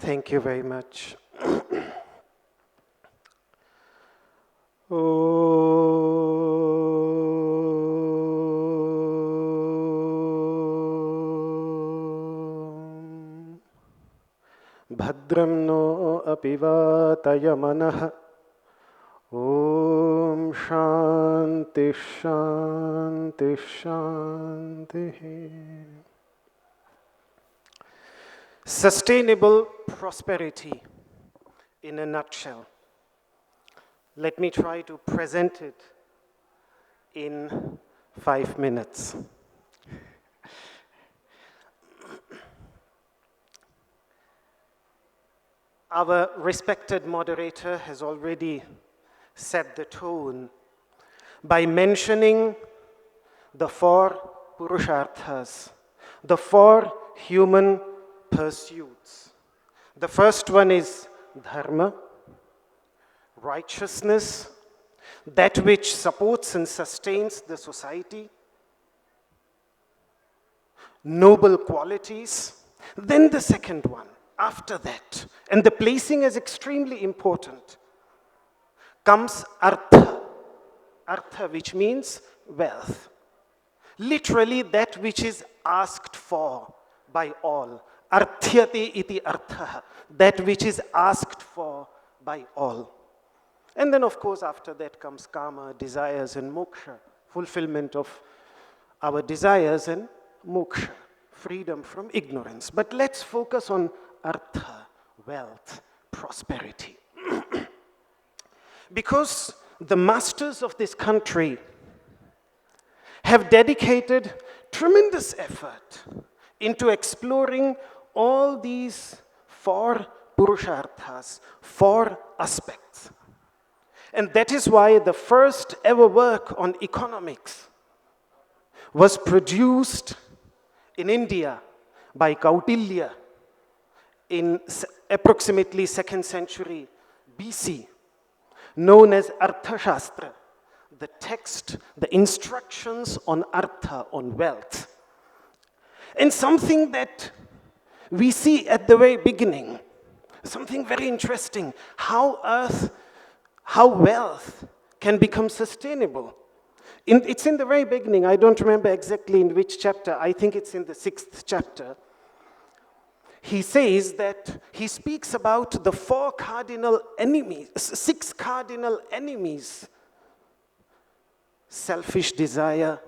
Thank you very much. Bhadram no apivātaya manah. Om Shanti Shanti Shanti. Sustainable prosperity in a nutshell. Let me try to present it in 5 minutes. Our respected moderator has already set the tone by mentioning the 4 purusharthas, the 4 human pursuits. The first one is dharma, righteousness, that which supports and sustains the society, noble qualities. Then the second one, after that, and the placing is extremely important, comes artha. Artha, which means wealth. Literally that which is asked for by all. Arthyate iti artha, that which is asked for by all. And then of course after that comes karma, desires and moksha, fulfillment of our desires and moksha, freedom from ignorance. But let's focus on artha, wealth, prosperity. Because the masters of this country have dedicated tremendous effort into exploring all these 4 purusharthas, 4 aspects. And that is why the first ever work on economics was produced in India by Kautilya in approximately 2nd century BC, known as Arthashastra, the text, the instructions on artha, on wealth. And something that we see at the very beginning, something very interesting, how wealth can become sustainable. It's in the very beginning. I don't remember exactly in which chapter. I think it's in the 6th chapter. He says that he speaks about the 6 cardinal enemies. Selfish desire,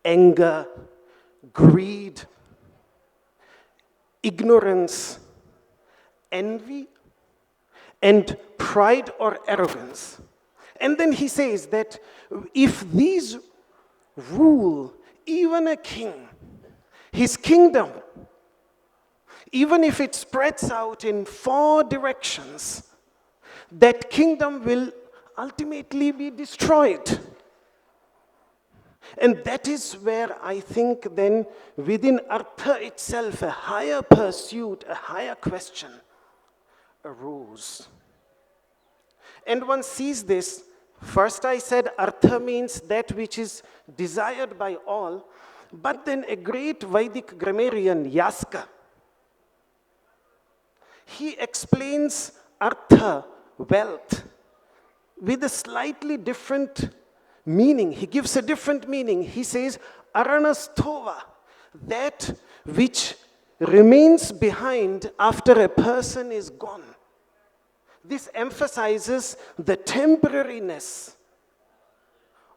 anger, greed, ignorance, envy, and pride or arrogance. And then he says that if these rule even a king, his kingdom, even if it spreads out in 4 directions, that kingdom will ultimately be destroyed. And that is where I think then within artha itself a higher pursuit, a higher question arose. And one sees this. First I said artha means that which is desired by all, but then a great Vedic grammarian, Yaska, he explains artha, wealth, with a slightly different meaning. He gives a different meaning. He says, aranasthova, that which remains behind after a person is gone. This emphasizes the temporariness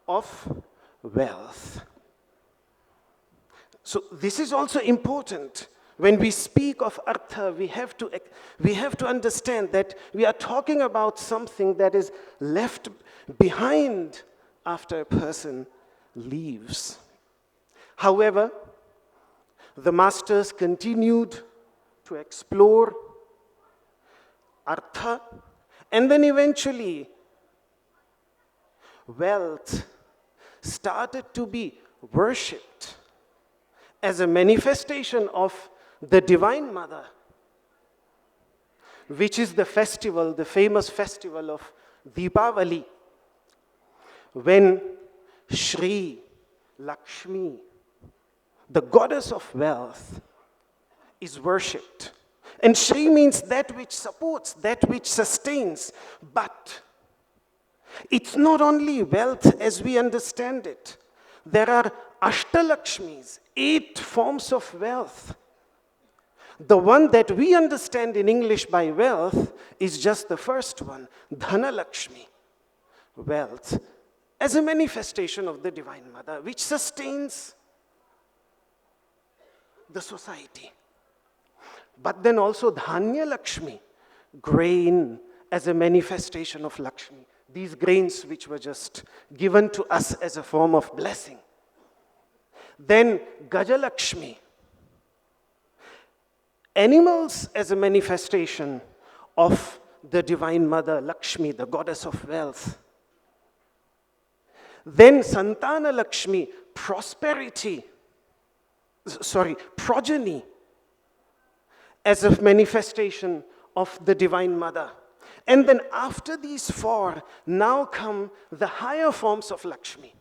of wealth. So this is also important. When we speak of artha, we have to understand that we are talking about something that is left behind after a person leaves. However, the masters continued to explore artha, and then eventually wealth started to be worshipped as a manifestation of the Divine Mother, which is the festival, the famous festival of Deepavali, when Shri Lakshmi, the goddess of wealth, is worshipped. And Shri means that which supports, that which sustains. But it's not only wealth as we understand it. There are Ashtalakshmis, 8 forms of wealth. The one that we understand in English by wealth is just the first one, Dhanalakshmi, wealth, as a manifestation of the Divine Mother, which sustains the society. But then also Dhanya Lakshmi, grain as a manifestation of Lakshmi. These grains which were just given to us as a form of blessing. Then Gajalakshmi, animals as a manifestation of the Divine Mother, Lakshmi, the goddess of wealth. Then Santana Lakshmi, progeny, as a manifestation of the Divine Mother. And then after these 4, now come the higher forms of Lakshmi.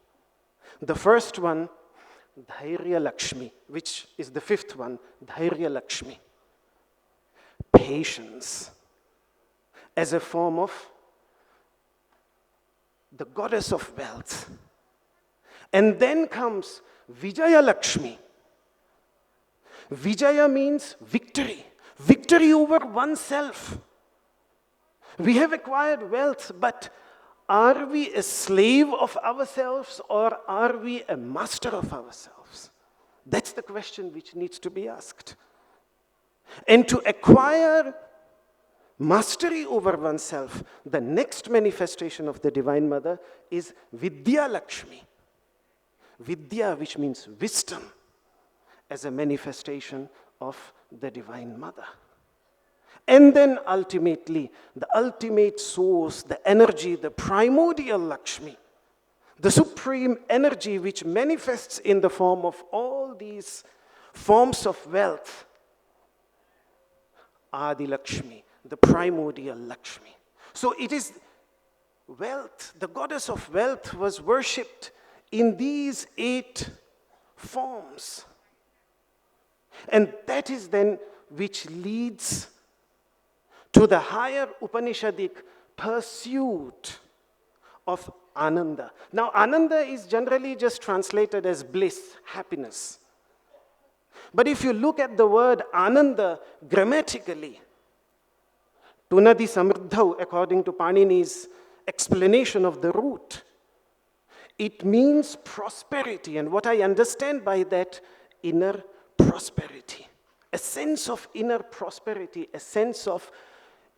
The first one, Dhairya Lakshmi, which is the 5th one, Dhairya Lakshmi. Patience, as a form of the goddess of wealth. And then comes Vijaya Lakshmi. Vijaya means victory, victory over oneself. We have acquired wealth, but are we a slave of ourselves or are we a master of ourselves? That's the question which needs to be asked. And to acquire mastery over oneself, the next manifestation of the Divine Mother is Vidya Lakshmi. Vidya, which means wisdom, as a manifestation of the Divine Mother. And then ultimately, the ultimate source, the energy, the primordial Lakshmi, the supreme energy which manifests in the form of all these forms of wealth, Adi Lakshmi, the primordial Lakshmi. So it is wealth, the goddess of wealth was worshipped in these 8 forms. And that is then which leads to the higher Upanishadic pursuit of Ananda. Now, Ananda is generally just translated as bliss, happiness. But if you look at the word Ananda grammatically, Tunadi Samriddhau, according to Panini's explanation of the root, it means prosperity. And what I understand by that, inner prosperity. A sense of inner prosperity, a sense of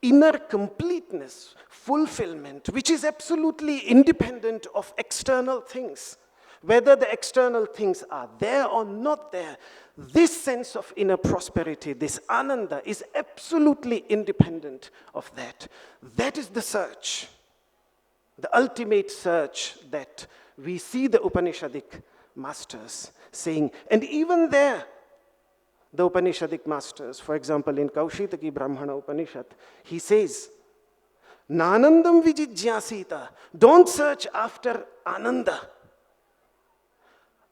inner completeness, fulfillment, which is absolutely independent of external things. Whether the external things are there or not there, this sense of inner prosperity, this Ananda, is absolutely independent of that. That is the search, the ultimate search that we see the Upanishadic masters saying. And even there, the Upanishadic masters, for example, in Kaushitaki Brahmana Upanishad, he says, Nanandam vijijyasita, don't search after Ananda.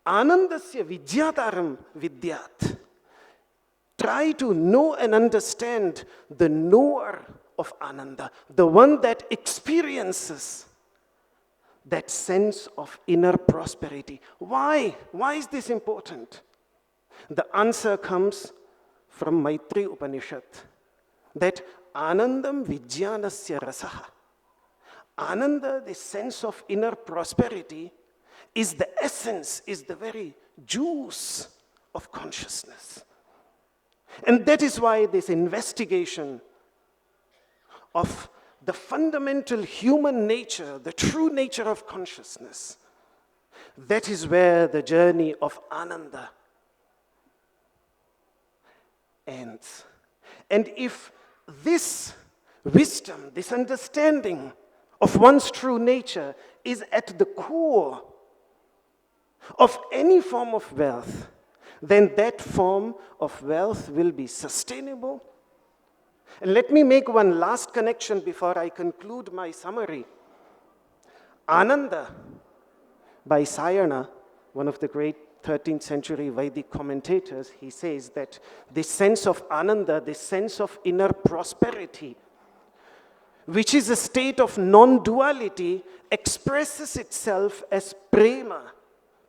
Anandasya vidyataram vidyat. Try to know and understand the knower of Ananda, the one that experiences that sense of inner prosperity. Why? Why is this important? The answer comes from Maitri Upanishad, that Anandam Vijnanasya Rasaha. Ananda, the sense of inner prosperity, is the essence, is the very juice of consciousness. And that is why this investigation of the fundamental human nature, the true nature of consciousness, that is where the journey of Ananda ends. And if this wisdom, this understanding of one's true nature is at the core of any form of wealth, then that form of wealth will be sustainable. And let me make one last connection before I conclude my summary. Ananda by Sayana, one of the great 13th century Vedic commentators, he says that this sense of ananda, this sense of inner prosperity, which is a state of non-duality, expresses itself as prema.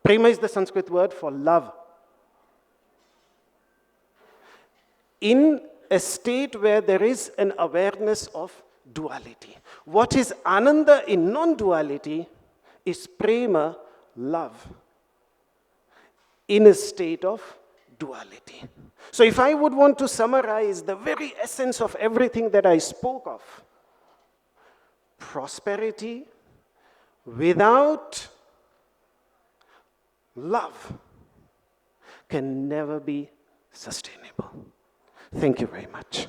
Prema is the Sanskrit word for love. In a state where there is an awareness of duality. What is ananda in non-duality is prema, love, in a state of duality. So if I would want to summarize the very essence of everything that I spoke of, prosperity without love can never be sustainable. Thank you very much.